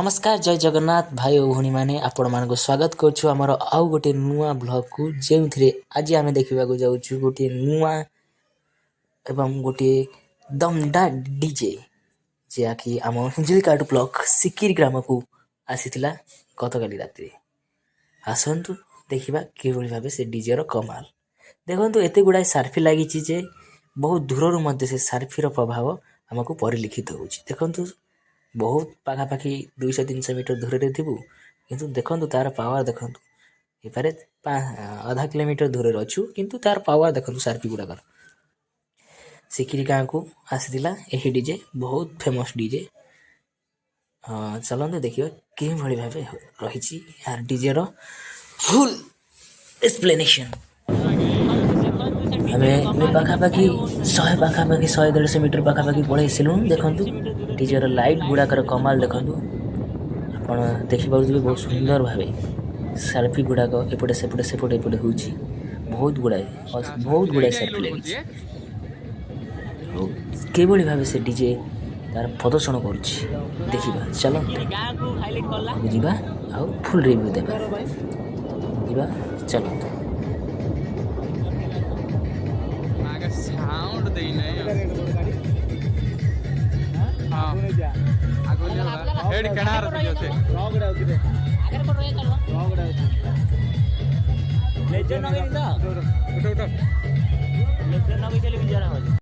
नमस्कार जय जगन्नाथ भाई और भौणी मैंने आपण मान स्वागत करुँ आमर आउ गोटे नुआ ब्लॉग को जो आज आम देखा जाऊँ गोटे नुआ एवं गोटे दमडा डीजे जहाँकि आम हिंजिकाटू ब्लॉक सिकिर ग्राम को आसीला गतकाली राति आसतु देखा कि भाव से डीजे कमाल देखो एत गुड़ाए सार्फी लगी बहुत दूर से सार्फीर प्रभाव आमको परिलिखित हो देखु बहुत पाखापाखि 200-300 मीटर दूर रे थिबु किंतु देखंतु तार पावर देखंतु एपारे आधा किलोमीटर दूर अच्छु किंतु तार पावर देखंतु सार्फी गुड़ाकर सिकिरी गाँ को आसीला यही डीजे बहुत फेमस डीजे चलते देखिए कि भली भाव रही यार डीजे रो फुल एक्सप्लेनेशन आम पाखापाखि 100-150 मीटर पाखापाखि पलि आसलु देखु डीजे लाइट गुड़ाकर कमाल देखु आप देखिपे बहुत सुंदर भाव सेल्फी गुड़ाक एपटे सेपटे सेपटे एपटे हो बहुत गुड़ाए सेल्फी लगी किभली भाव से डीजे तार प्रदर्शन करुँचा चलते जीवा आ फुल रिव्यू देवा चलते साउंड देई नहीं हां हेड कणार जोते रॉगडा होते आगे को रोए चलो रॉगडा होते लेजर नगे इंदा उठ लेजर नगे चले बिचारा हो